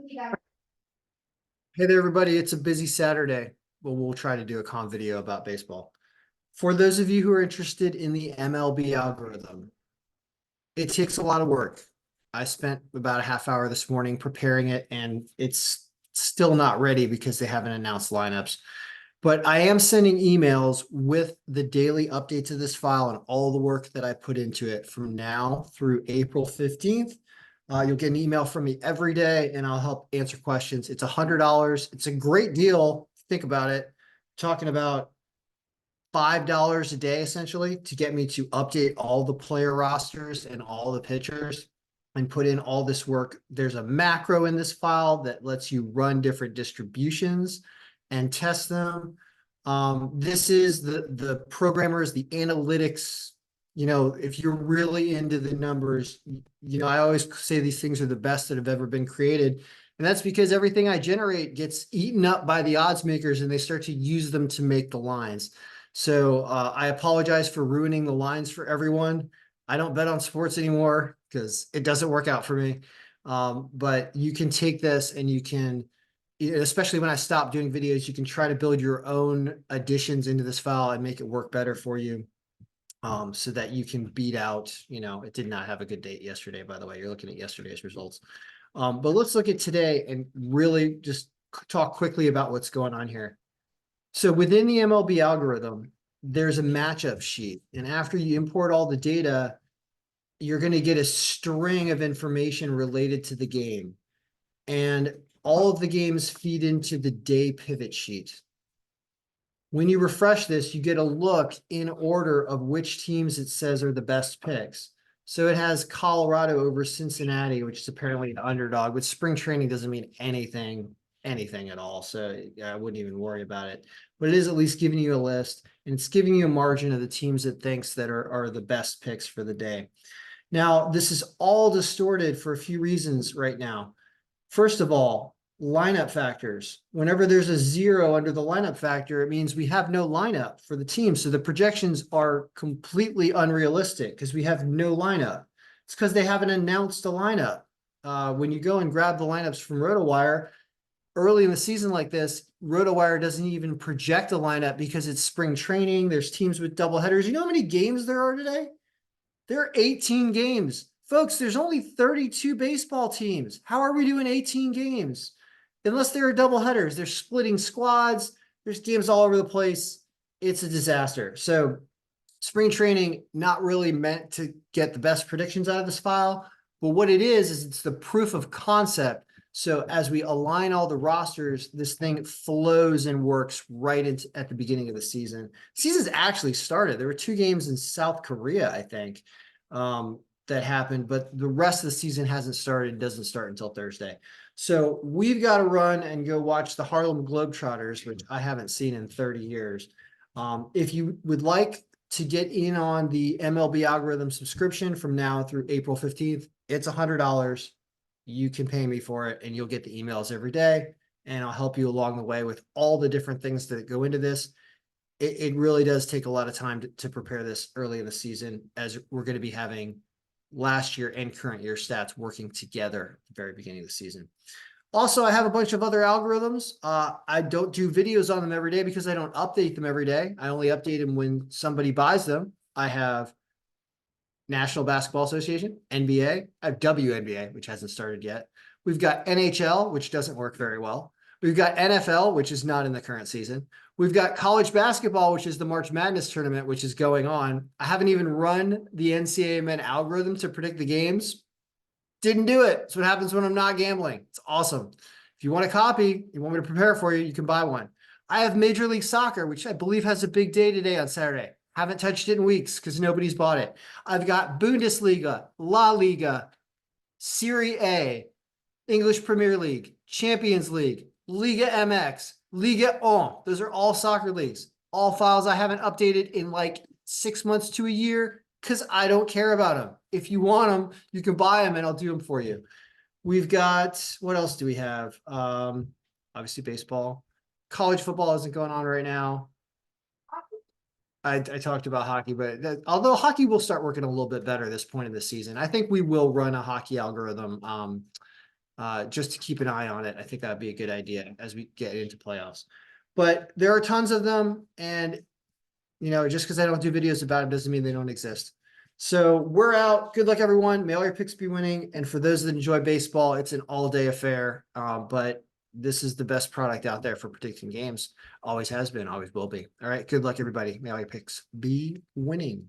Hey there, everybody. It's a busy Saturday, but we'll try to do a calm video about baseball. For those of you who are interested in the MLB algorithm, it takes a lot of work. I spent about a half hour this morning preparing it, and it's still not ready because they haven't announced lineups. But I am sending emails with the daily updates of this file and all the work that I put into it from now through April 15th. You'll get an email from me every day and I'll help answer questions. It's $100. It's a great deal. Think about it. Talking about $5 a day essentially to get me to update all the player rosters and all the pitchers and put in all this work. There's a macro in this file that lets you run different distributions and test them. This is the programmers, the analytics. If you're really into the numbers, I always say these things are the best that have ever been created. And that's because everything I generate gets eaten up by the odds makers and they start to use them to make the lines. So I apologize for ruining the lines for everyone. I don't bet on sports anymore because it doesn't work out for me. But you can take this and you can, especially when I stop doing videos, you can try to build your own additions into this file and make it work better for you. So that you can beat out, it did not have a good date yesterday, by the way. You're looking at yesterday's results. But let's look at today and really just talk quickly about what's going on here. So within the MLB algorithm, there's a matchup sheet. And after you import all the data, you're going to get a string of information related to the game. And all of the games feed into the day pivot sheet. When you refresh this, you get a look in order of which teams it says are the best picks. So it has Colorado over Cincinnati, which is apparently an underdog, but spring training doesn't mean anything at all. So I wouldn't even worry about it. But it is at least giving you a list, and it's giving you a margin of the teams it thinks that are the best picks for the day. Now, this is all distorted for a few reasons right now. First of all, lineup factors. Whenever there's a 0 under the lineup factor, it means we have no lineup for the team. So the projections are completely unrealistic because we have no lineup. It's because they haven't announced a lineup. When you go and grab the lineups from RotoWire, early in the season like this, RotoWire doesn't even project a lineup because it's spring training. There's teams with double headers. You know how many games there are today? There are 18 games. Folks, there's only 32 baseball teams. How are we doing 18 games? Unless there are double headers, they're splitting squads. There's games all over the place. It's a disaster. So spring training, not really meant to get the best predictions out of this file. But what it is it's the proof of concept. So as we align all the rosters, this thing flows and works right at the beginning of the season. Season's actually started. There were 2 games in South Korea, I think, that happened, but the rest of the season hasn't started. It doesn't start until Thursday. So we've got to run and go watch the Harlem Globetrotters, which I haven't seen in 30 years. If you would like to get in on the MLB algorithm subscription from now through April 15th, it's $100. You can pay me for it and you'll get the emails every day, and I'll help you along the way with all the different things that go into this. It really does take a lot of time to prepare this early in the season, as we're going to be having last year and current year stats working together at the very beginning of the season. Also, I have a bunch of other algorithms. I don't do videos on them every day because I don't update them every day. I only update them when somebody buys them. I have National Basketball Association, NBA. I have WNBA, which hasn't started yet. We've got NHL, which doesn't work very well. We've got NFL, which is not in the current season. We've got college basketball, which is the March Madness tournament, which is going on. I haven't even run the NCAA men algorithm to predict the games. Didn't do it. That's what happens when I'm not gambling. It's awesome. If you want a copy, you want me to prepare for you, you can buy one. I have Major League Soccer, which I believe has a big day today on Saturday. Haven't touched it in weeks because nobody's bought it. I've got Bundesliga, La Liga, Serie A, English Premier League, Champions League, Liga MX, Liga 1. Those are all soccer leagues. All files I haven't updated in like 6 months to a year because I don't care about them. If you want them, you can buy them and I'll do them for you. We've got, what else do we have? Obviously baseball. College football isn't going on right now. I talked about hockey, but although hockey will start working a little bit better at this point in the season, I think we will run a hockey algorithm just to keep an eye on it. I think that'd be a good idea as we get into playoffs. But there are tons of them, and just because I don't do videos about them doesn't mean they don't exist. So we're out. Good luck, everyone. May all your picks be winning. And for those that enjoy baseball, it's an all-day affair. But this is the best product out there for predicting games. Always has been, always will be. All right. Good luck, everybody. May all your picks be winning.